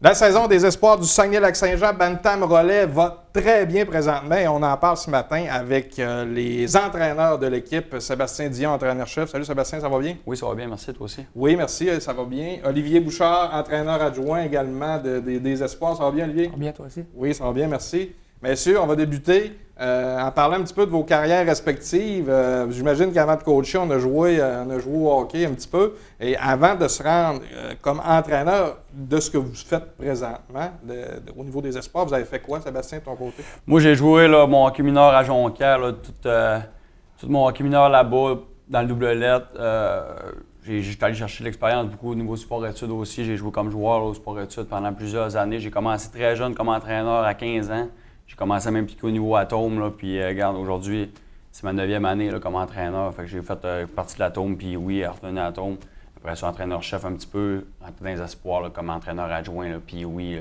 La saison des espoirs du Saguenay-Lac-Saint-Jean, Bantam Relais, va très bien présentement et on en parle ce matin avec les entraîneurs de l'équipe. Sébastien Dion, entraîneur-chef. Salut Sébastien, ça va bien? Oui, ça va bien, merci, toi aussi. Oui, merci, ça va bien. Olivier Bouchard, entraîneur adjoint également des espoirs. Ça va bien, Olivier? Ça va bien, toi aussi? Oui, ça va bien, merci. Messieurs, on va débuter en parlant un petit peu de vos carrières respectives. J'imagine qu'avant de coacher, on a joué au hockey un petit peu. Et avant de se rendre comme entraîneur de ce que vous faites présentement, au niveau des espoirs, vous avez fait quoi, Sébastien, de ton côté? Moi, j'ai joué là, mon hockey mineur à Jonquière, là, tout mon hockey mineur là-bas, dans le double lettre. J'étais allé chercher l'expérience beaucoup au niveau sport-études aussi. J'ai joué comme joueur là, au sport-études pendant plusieurs années. J'ai commencé très jeune comme entraîneur à 15 ans. J'ai commencé à m'impliquer au niveau Atome, là, puis regarde, aujourd'hui, c'est ma 9e année là, comme entraîneur. Fait que j'ai fait partie de l'Atome, puis oui, revenu à l'Atome. Après ça, entraîneur-chef un petit peu, dans les espoirs là, comme entraîneur adjoint, là, puis oui,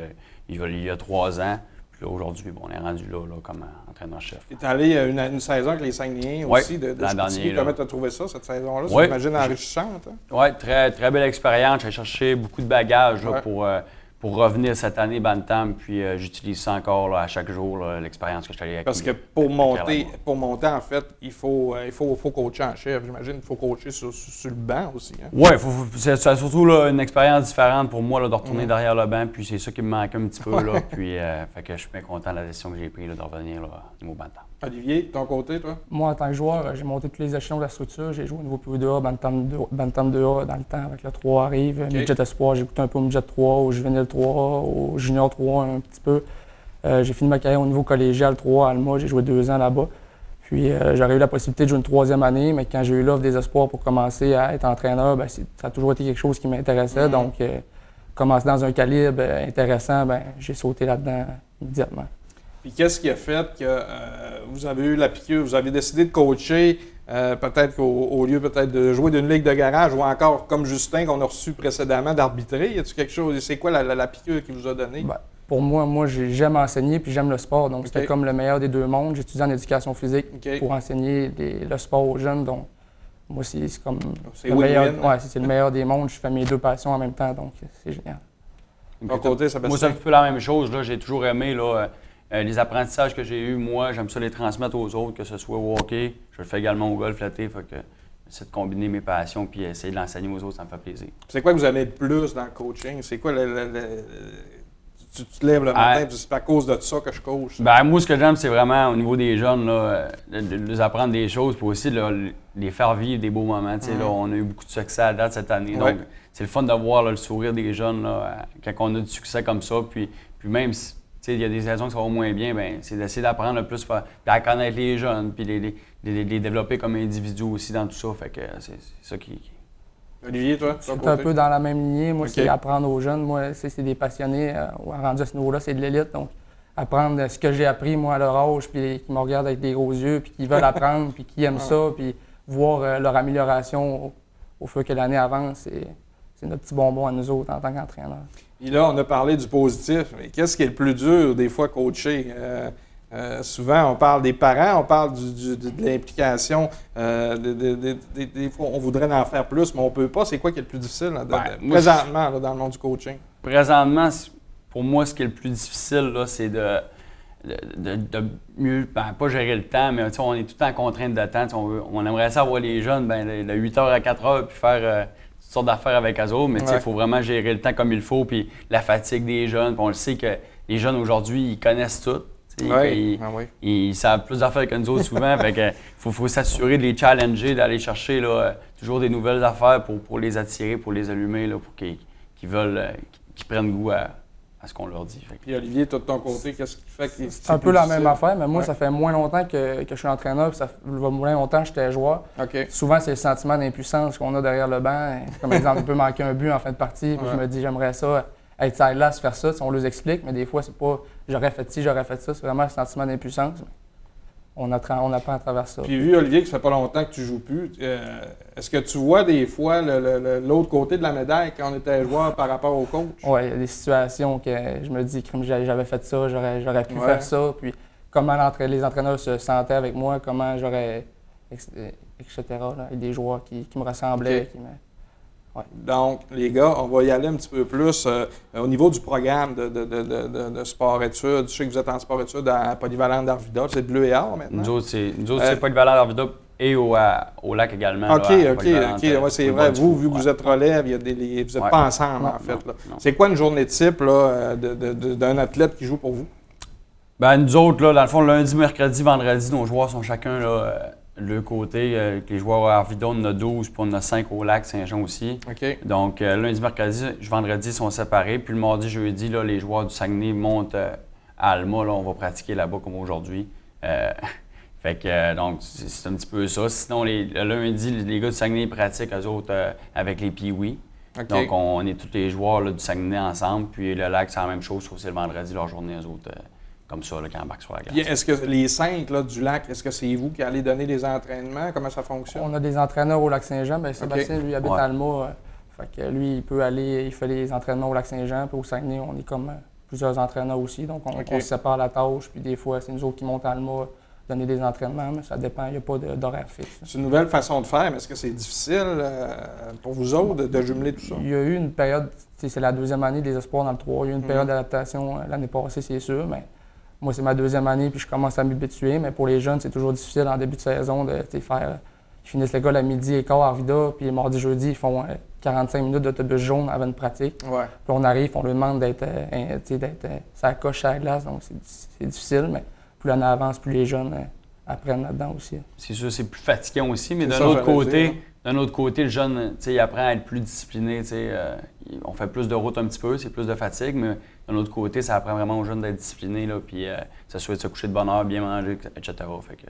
il y a 3 ans. Puis là, aujourd'hui, bon, on est rendu là comme entraîneur-chef. Tu es allé une saison avec les Saguenayens aussi de l'an dernier. Comment tu as trouvé ça, cette saison-là? Oui. J'imagine enrichissante. Hein? Oui, très, très belle expérience. J'ai cherché beaucoup de bagages là, pour revenir cette année Bantam, puis j'utilise ça encore là, à chaque jour, là, l'expérience que je suis allé Parce que pour monter, en fait, il faut coacher en chef. J'imagine qu'il faut coacher sur le banc aussi. Hein? Oui, c'est surtout là, une expérience différente pour moi là, de retourner derrière le banc, puis c'est ça qui me manque un petit peu. Là, puis fait que je suis bien content de la décision que j'ai prise de revenir là, au niveau Bantam. Olivier, de ton côté, toi? Moi, en tant que joueur, j'ai monté tous les échelons de la structure. J'ai joué au niveau PO2A, Bantam 2A dans le temps avec le 3 arrive. Okay. Midget Espoir, j'ai goûté un peu au Midget 3, au Juvenile 3, au Junior 3 un petit peu. J'ai fini ma carrière au niveau collégial 3 à Alma. J'ai joué 2 ans là-bas. Puis j'aurais eu la possibilité de jouer une 3e année, mais quand j'ai eu l'offre des espoirs pour commencer à être entraîneur, ça a toujours été quelque chose qui m'intéressait. Donc, commencer dans un calibre intéressant, j'ai sauté là-dedans immédiatement. Puis qu'est-ce qui a fait que vous avez eu la piqûre, vous avez décidé de coacher, peut-être qu'au lieu peut-être de jouer d'une ligue de garage ou encore comme Justin qu'on a reçu précédemment d'arbitrer? Y a-t-il quelque chose? C'est quoi la piqûre qui vous a donné? Pour moi, j'aime enseigner puis j'aime le sport. Donc, c'était comme le meilleur des deux mondes. J'étudie en éducation physique pour enseigner le sport aux jeunes. Donc, moi, c'est comme le meilleur. Ouais, c'est le meilleur des mondes. Je fais mes deux passions en même temps. Donc, c'est génial. Ton côté, ça moi, c'est un peu la même chose. Là. J'ai toujours aimé là, les apprentissages que j'ai eus, moi, j'aime ça les transmettre aux autres, que ce soit au hockey, je le fais également au golf, fait que c'est de combiner mes passions puis essayer de l'enseigner aux autres, ça me fait plaisir. C'est quoi que vous aimez le plus dans le coaching? C'est quoi tu te lèves le matin et tu dis c'est à cause de ça que je coach? Moi, ce que j'aime, c'est vraiment au niveau des jeunes, là, de leur apprendre des choses puis aussi là, les faire vivre des beaux moments. Là, on a eu beaucoup de succès à date cette année, donc c'est le fun de voir là, le sourire des jeunes là, quand on a du succès comme ça. Puis même si il y a des saisons qui vont moins bien, c'est d'essayer d'apprendre le plus, à connaître les jeunes, puis les développer comme individus aussi dans tout ça. Fait que c'est ça qui... Olivier, toi? C'est un peu dans la même lignée. Moi, c'est apprendre aux jeunes. Moi, c'est des passionnés. Rendu à ce niveau-là, c'est de l'élite. Donc, apprendre ce que j'ai appris, moi, à leur âge, puis qui me regardent avec des gros yeux, puis qui veulent apprendre, puis qui aiment ça, puis voir leur amélioration au fur que l'année avance, c'est notre petit bonbon à nous autres en tant qu'entraîneurs. Et là, on a parlé du positif, mais qu'est-ce qui est le plus dur des fois coacher? Souvent, on parle des parents, on parle de l'implication. Des fois, on voudrait en faire plus, mais on ne peut pas. C'est quoi qui est le plus difficile présentement là, dans le monde du coaching? Présentement, pour moi, ce qui est le plus difficile, là, c'est de mieux, pas gérer le temps, mais on est tout le temps en contrainte de temps. On aimerait ça avoir les jeunes de 8h à 4h puis faire toutes sortes d'affaires avec eux autres, mais il faut vraiment gérer le temps comme il faut, puis la fatigue des jeunes. Puis on le sait que les jeunes aujourd'hui, ils connaissent tout. Ils savent plus d'affaires que nous autres souvent. Fait que faut s'assurer de les challenger, d'aller chercher là, toujours des nouvelles affaires pour les attirer, pour les allumer, là, pour qu'ils prennent goût à ce qu'on leur dit. Puis Olivier, toi de ton côté, qu'est-ce qui fait que c'est un peu la même affaire, mais moi, ça fait moins longtemps que je suis entraîneur, puis ça fait moins longtemps que j'étais joueur. Souvent, c'est le sentiment d'impuissance qu'on a derrière le banc. Comme exemple, on peut manquer un but en fin de partie, puis je me dis, j'aimerais ça être là, se faire ça. On les explique, mais des fois, c'est pas j'aurais fait ci, j'aurais fait ça. C'est vraiment le sentiment d'impuissance. On apprend à travers ça. Puis vu, Olivier, que ça fait pas longtemps que tu joues plus, est-ce que tu vois des fois l'autre côté de la médaille quand on était joueur par rapport au coach? Oui, il y a des situations que je me dis que j'avais fait ça, j'aurais pu faire ça. Puis comment les entraîneurs se sentaient avec moi, comment j'aurais, etc. Là, et des joueurs qui me ressemblaient. Ouais. Donc, les gars, on va y aller un petit peu plus au niveau du programme de sport-études. Je sais que vous êtes en sport-études à Polyvalente d'Arvida. C'est bleu et or maintenant? Nous autres, c'est Polyvalent d'Arvida et au lac également. OK. Ouais, c'est vrai. Vous, vu que vous êtes relève, vous n'êtes pas ensemble, en fait. C'est quoi une journée type là, d'un athlète qui joue pour vous? Ben, nous autres, là, dans le fond, lundi, mercredi, vendredi, nos joueurs sont chacun là, de leur côté. Les joueurs à Arvida, on en a 12, puis on en a 5 au lac Saint-Jean aussi. OK. Donc, lundi, mercredi, vendredi, ils sont séparés. Puis le mardi, jeudi, là, les joueurs du Saguenay montent à Alma. Là, on va pratiquer là-bas comme aujourd'hui. Fait que, donc, c'est un petit peu ça. Sinon, le lundi, les gars du Saguenay pratiquent, eux autres, avec les Pee-Wee. OK. Donc, on est tous les joueurs là, du Saguenay ensemble. Puis le lac, c'est la même chose, sauf que c'est le vendredi, leur journée, eux autres, comme ça, là, qui embarquent sur la glace. Est-ce que les 5 là, du lac, est-ce que c'est vous qui allez donner des entraînements? Comment ça fonctionne? On a des entraîneurs au lac Saint-Jean. Bien, Sébastien, lui, habite Ouais. à Alma. Fait que lui, il peut aller, il fait les entraînements au lac Saint-Jean. Puis au Saguenay, on est comme plusieurs entraîneurs aussi. Donc, on se sépare la tâche. Puis des fois, c'est nous autres qui montent à Alma donner des entraînements. Mais ça dépend, il n'y a pas d'horaire fixe. C'est une nouvelle façon de faire, mais est-ce que c'est difficile pour vous autres de jumeler tout ça? Il y a eu une période, c'est la deuxième année des espoirs dans le 3. Il y a eu une période d'adaptation l'année passée, c'est sûr. Mais moi, c'est ma deuxième année, puis je commence à m'habituer. Mais pour les jeunes, c'est toujours difficile en début de saison de faire. Ils finissent l'école à midi et quart à Arvida, puis les mardis, jeudi, ils font 45 minutes d'autobus jaune avant une pratique. Ouais. Puis on arrive, on leur demande d'être ça coche à la glace, donc c'est difficile, mais plus l'année avance, plus les jeunes apprennent là-dedans aussi. C'est sûr, c'est plus fatigant aussi, mais C'est d'un ça, autre j'allais dire. côté, le jeune, il apprend à être plus discipliné. On fait plus de route un petit peu, c'est plus de fatigue, mais d'un autre côté, ça apprend vraiment aux jeunes d'être disciplinés, là, puis s'assurer de se coucher de bonne heure, bien manger, etc. Fait que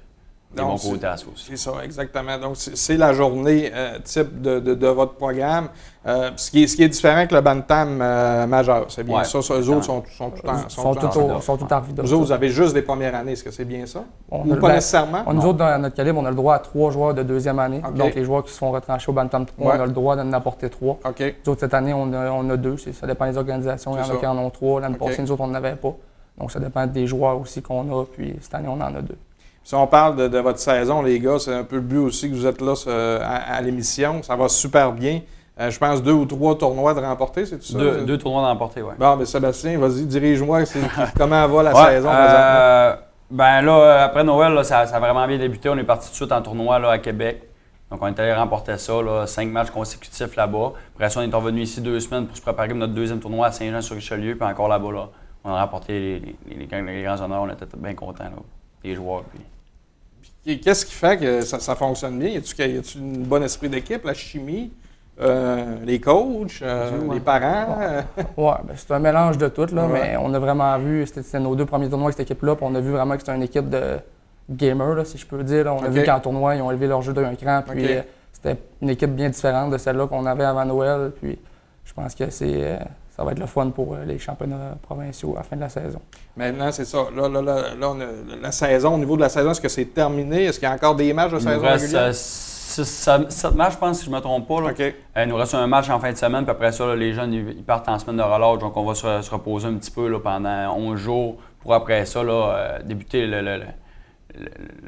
des bons côtés à ça aussi. C'est ça, exactement. Donc, c'est la journée type de votre programme. Ce qui est différent avec le Bantam majeur, c'est bien Ouais, ça. Eux autres sont tout Sont tous à Arvida. Vous autres, vous avez juste des premières années, est-ce que c'est bien ça? Ou a- pas ben, nécessairement? Nous autres, dans notre calibre, on a le droit à 3 joueurs de deuxième année. OK. Donc, les joueurs qui se font retrancher au Bantam 3, Ouais. on a le droit d'en apporter 3. OK. Nous autres, cette année, on a 2. Ça dépend des organisations. Il y en C'est a ça. qui en ont 3. L'année OK. passée, nous autres, on n'en avait pas. Donc, ça dépend des joueurs aussi qu'on a. Puis, cette année, on en a 2. Si on parle de votre saison, les gars, c'est un peu le but aussi que vous êtes là à l'émission. Ça va super bien. Je pense 2 ou 3 tournois de remporter, c'est tout ça? Deux tournois d'emporter, oui. Bon, mais Sébastien, vas-y, dirige-moi. Comment va la Ouais, saison présentement? Ben là, après Noël, là, ça a vraiment bien débuté. On est parti tout de suite en tournoi là, à Québec. Donc, on est allé remporter ça, là, 5 matchs consécutifs là-bas. Après ça, on est revenu ici 2 semaines pour se préparer pour notre deuxième tournoi à Saint-Jean-sur-Richelieu. Puis encore là-bas, là, on a remporté les grands honneurs. On était bien contents, là, les joueurs. Puis... Et qu'est-ce qui fait que ça fonctionne bien? Y a-tu un bon esprit d'équipe, la chimie, les coachs, les parents? Ouais, ben, c'est un mélange de tout, là, Ouais. mais on a vraiment vu, c'était nos 2 premiers tournois avec cette équipe-là, puis on a vu vraiment que c'était une équipe de gamers, là, si je peux dire. Là. On a OK. vu qu'en tournoi, ils ont élevé leur jeu d'un cran, puis OK. c'était une équipe bien différente de celle-là qu'on avait avant Noël, puis je pense que ça va être le fun pour les championnats provinciaux à la fin de la saison. Maintenant, c'est ça. Là, on a la saison, au niveau de la saison, est-ce que c'est terminé? Est-ce qu'il y a encore des matchs de Il nous saison reste régulière? 7 matchs, je pense, si je ne me trompe pas. Là. OK. Il nous reste un match en fin de semaine, puis après ça, là, les jeunes ils partent en semaine de relâche. Donc, on va se reposer un petit peu là, pendant 11 jours pour après ça là, débuter le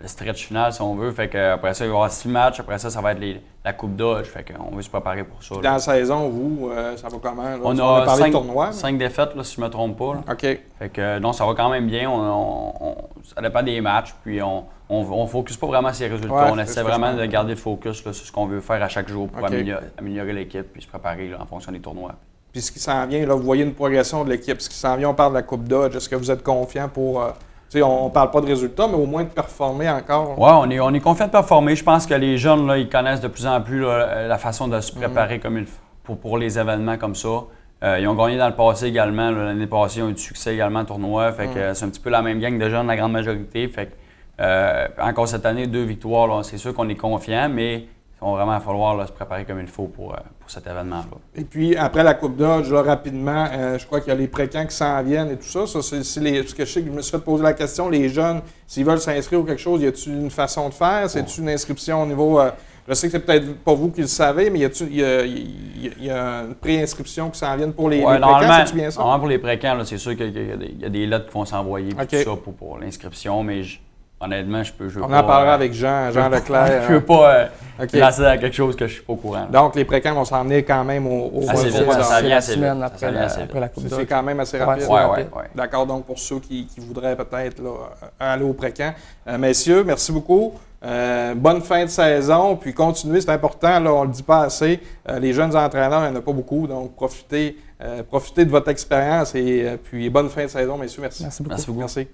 stretch final, si on veut. Fait que, après ça, il va y avoir 6 matchs. Après ça, ça va être la Coupe Dodge. Fait qu'on veut se préparer pour ça. Puis là. dans la saison, vous, ça va comment? Là? On a a parlé de 5 tournoi. 5 défaites, là, si je ne me trompe pas. Là. OK. Fait que, non, ça va quand même bien. Ça dépend des matchs. Puis on ne focus pas vraiment sur les résultats. Ouais, on c'est essaie ce que vraiment je de garder le focus là, sur ce qu'on veut faire à chaque jour pour OK. améliorer l'équipe puis se préparer là, en fonction des tournois. Puis ce qui s'en vient, là, vous voyez une progression de l'équipe. Ce qui s'en vient, on parle de la Coupe Dodge. Est-ce que vous êtes confiant pour... tu sais, on ne parle pas de résultats, mais au moins de performer encore? Oui, on est confiant de performer. Je pense que les jeunes, là, ils connaissent de plus en plus là, la façon de se préparer comme pour les événements comme ça. Ils ont gagné dans le passé également. Là, l'année passée, ils ont eu du succès également au tournoi. Fait que c'est un petit peu la même gang de jeunes, la grande majorité. Fait que, encore cette année, 2 victoires. Là, c'est sûr qu'on est confiant, mais il va vraiment falloir là, se préparer comme il faut pour cet événement-là. Et puis, après la Coupe Dodge, là, rapidement, je crois qu'il y a les précamps qui s'en viennent et tout ça. Ça, c'est ce que je sais que je me suis fait poser la question. Les jeunes, s'ils veulent s'inscrire ou quelque chose, y a-t-il une façon de faire? C'est-tu une inscription au niveau... je sais que c'est peut-être pas vous qui le savez, mais y a une pré-inscription qui s'en vient pour les précamps, c'est-tu bien ça? Normalement, pour les précamps, là, c'est sûr qu'il y a des lettres qui vont s'envoyer OK. tout ça pour l'inscription, mais honnêtement, je veux On pas, en parlera avec Jean Leclerc. Je veux pas OK. lancer à quelque chose que je suis pas au courant. Donc, les précamps vont s'en venir quand même au Assez vite, mois ça d'avril. vient la assez vite. semaine Ça après vient assez vite. la Coupe C'est d'Or. quand même assez Ouais, rapide. c'est Ouais, rapide. ouais. D'accord, donc pour ceux qui voudraient peut-être là, aller au pré-camp. Messieurs, merci beaucoup. Bonne fin de saison, puis continuez, c'est important, là, on ne le dit pas assez. Les jeunes entraîneurs, il n'y en a pas beaucoup, donc profitez de votre expérience et puis bonne fin de saison, messieurs. Merci. Merci beaucoup. Merci beaucoup. Merci.